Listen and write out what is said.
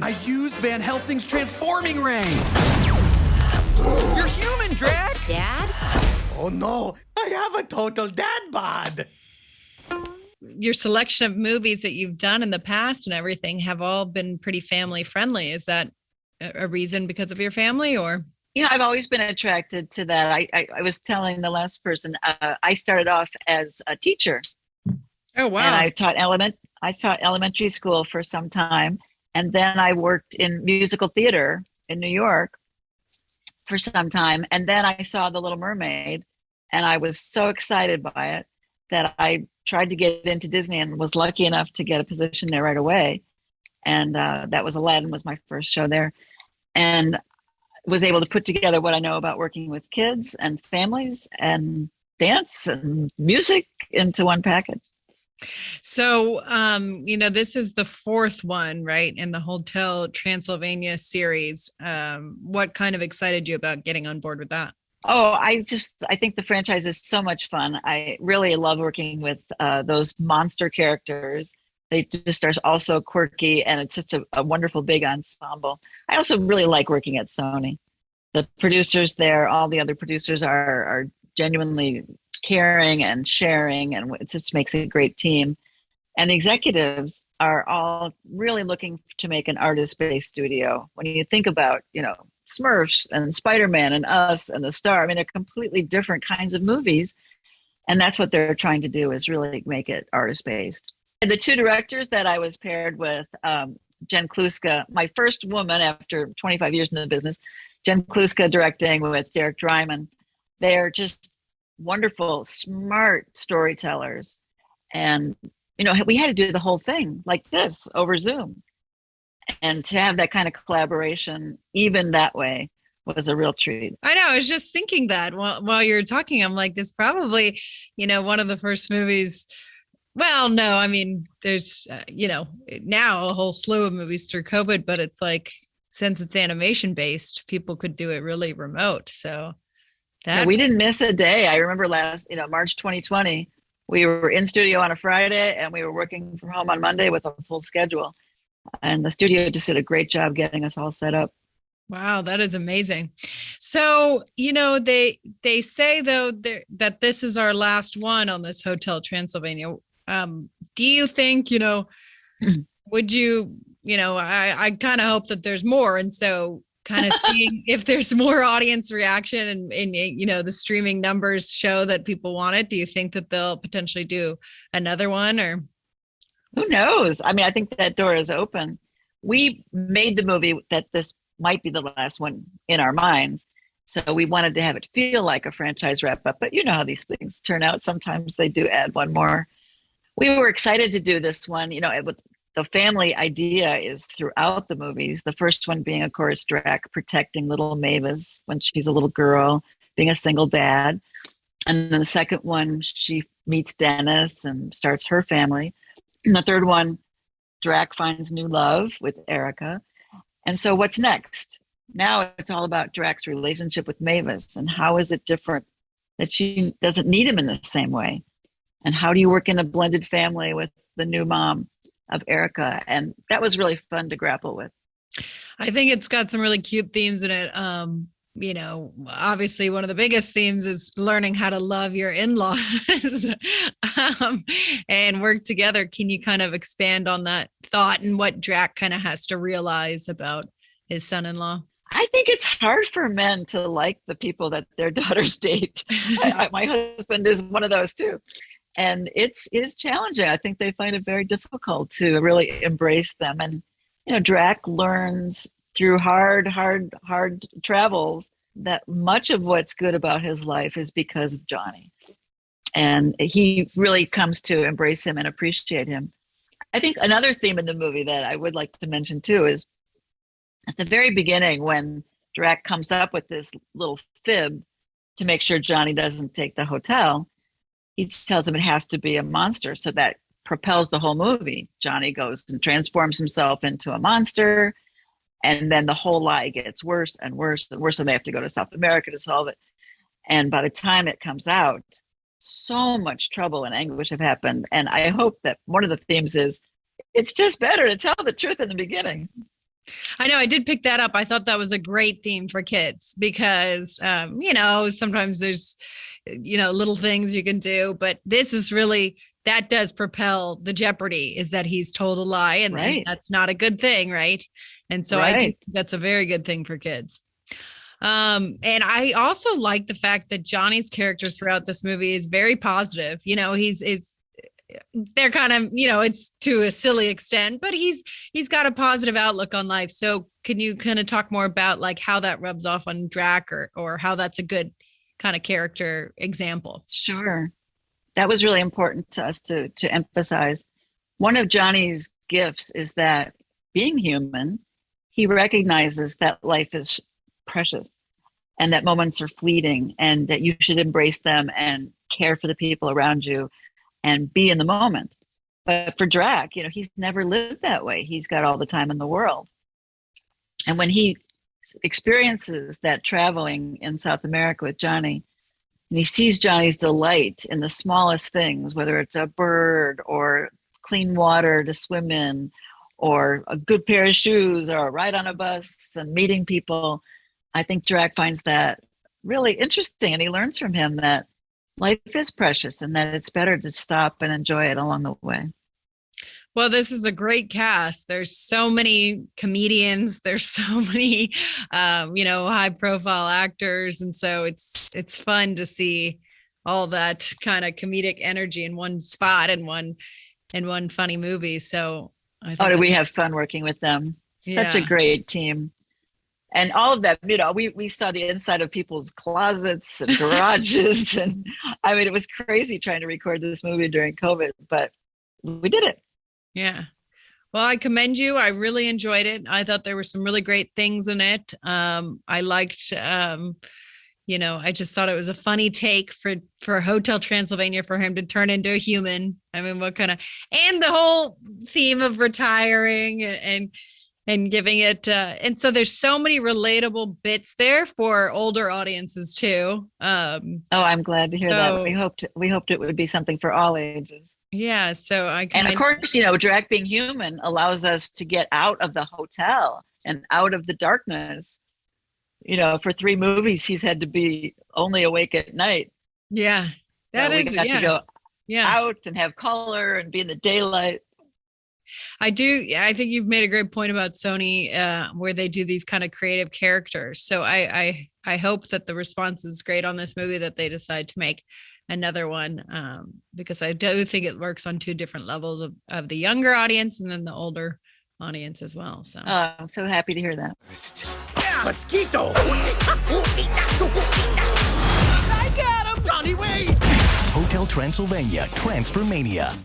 I used Van Helsing's transforming ray. You're human, Drac! Dad? Oh no, I have a total dad bod. Your selection of movies that you've done in the past and everything have all been pretty family friendly. Is that a reason because of your family, or? I've always been attracted to that. I was telling the last person, I started off as a teacher. Oh, wow. And I taught elementary school for some time. And then I worked in musical theater in New York for some time. And then I saw The Little Mermaid, and I was so excited by it that I tried to get into Disney and was lucky enough to get a position there right away. And that was Aladdin was my first show there. And was able to put together what I know about working with kids and families and dance and music into one package. So, this is the fourth one, right, in the Hotel Transylvania series. What kind of excited you about getting on board with that? Oh, I think the franchise is so much fun. I really love working with those monster characters. They just are also quirky, and it's just a wonderful big ensemble. I also really like working at Sony. The producers there, all the other producers are genuinely caring and sharing, and it just makes a great team. And the executives are all really looking to make an artist-based studio. When you think about, Smurfs and Spider-Man and Us and The Star, I mean, they're completely different kinds of movies. And that's what they're trying to do, is really make it artist-based. And the two directors that I was paired with, Jen Kluska, my first woman after 25 years in the business, Jen Kluska directing with Derek Dryman. They're just wonderful, smart storytellers. And, we had to do the whole thing like this over Zoom. And to have that kind of collaboration, even that way, was a real treat. I know. I was just thinking that while you were talking, I'm like, this probably, one of the first movies. Well, no, I mean, there's, now a whole slew of movies through COVID, but it's like, since it's animation based, people could do it really remote. So we didn't miss a day. I remember March 2020, we were in studio on a Friday and we were working from home on Monday with a full schedule. And the studio just did a great job getting us all set up. Wow, that is amazing. So, they say though that this is our last one on this Hotel Transylvania. Do you think, would you, I kind of hope that there's more. And so kind of seeing if there's more audience reaction and, the streaming numbers show that people want it. Do you think that they'll potentially do another one, or? Who knows? I mean, I think that door is open. We made the movie that this might be the last one in our minds. So we wanted to have it feel like a franchise wrap up, but you know how these things turn out. Sometimes they do add one more. We were excited to do this one. The family idea is throughout the movies. The first one being, of course, Drac protecting little Mavis when she's a little girl, being a single dad. And then the second one, she meets Dennis and starts her family. And the third one, Drac finds new love with Erica. And so what's next? Now it's all about Drac's relationship with Mavis, and how is it different that she doesn't need him in the same way? And how do you work in a blended family with the new mom of Erica? And that was really fun to grapple with. I think it's got some really cute themes in it. Obviously one of the biggest themes is learning how to love your in-laws and work together. Can you kind of expand on that thought and what Drac kind of has to realize about his son-in-law? I think it's hard for men to like the people that their daughters date. My husband is one of those too. And it is challenging. I think they find it very difficult to really embrace them. And, Drac learns through hard travels that much of what's good about his life is because of Johnny. And he really comes to embrace him and appreciate him. I think another theme in the movie that I would like to mention too is at the very beginning, when Drac comes up with this little fib to make sure Johnny doesn't take the hotel, he tells him it has to be a monster. So that propels the whole movie. Johnny goes and transforms himself into a monster. And then the whole lie gets worse and worse and worse. And they have to go to South America to solve it. And by the time it comes out, so much trouble and anguish have happened. And I hope that one of the themes is it's just better to tell the truth in the beginning. I know I did pick that up. I thought that was a great theme for kids because, sometimes there's, little things you can do, but this is really, that does propel the jeopardy is that he's told a lie and, Right. and that's not a good thing. Right. And so I think that's a very good thing for kids. And I also like the fact that Johnny's character throughout this movie is very positive. They're kind of, it's to a silly extent, but he's got a positive outlook on life. So can you kind of talk more about like how that rubs off on Drac or how that's a good kind of character example? Sure. That was really important to us to emphasize. One of Johnny's gifts is that being human, he recognizes that life is precious and that moments are fleeting and that you should embrace them and care for the people around you and be in the moment. But for Drac, he's never lived that way. He's got all the time in the world. And when he experiences that traveling in South America with Johnny, and he sees Johnny's delight in the smallest things, whether it's a bird or clean water to swim in, or a good pair of shoes, or a ride on a bus and meeting people, I think Drac finds that really interesting. And he learns from him that life is precious and that it's better to stop and enjoy it along the way. Well, this is a great cast. There's so many comedians. There's so many, high profile actors. And so it's fun to see all that kind of comedic energy in one spot and one funny movie. So I think did we have fun working with them? Such a great team. And all of that, we saw the inside of people's closets and garages. And I mean, it was crazy trying to record this movie during COVID, but we did it. Yeah. Well, I commend you. I really enjoyed it. I thought there were some really great things in it. I liked, I just thought it was a funny take for Hotel Transylvania for him to turn into a human. I mean, and the whole theme of retiring and giving it. And so there's so many relatable bits there for older audiences too. I'm glad to hear that. We hoped it would be something for all ages. Yeah. So and of course, Drac being human allows us to get out of the hotel and out of the darkness. For 3 movies, he's had to be only awake at night. Yeah. We got to go out and have color and be in the daylight. I think you've made a great point about Sony, where they do these kind of creative characters. So I hope that the response is great on this movie, that they decide to make another one, because I do think it works on 2 different levels of the younger audience and then the older audience as well. So I'm so happy to hear that. Mosquito! I got him! Johnny, wait! Hotel Transylvania, Transformania.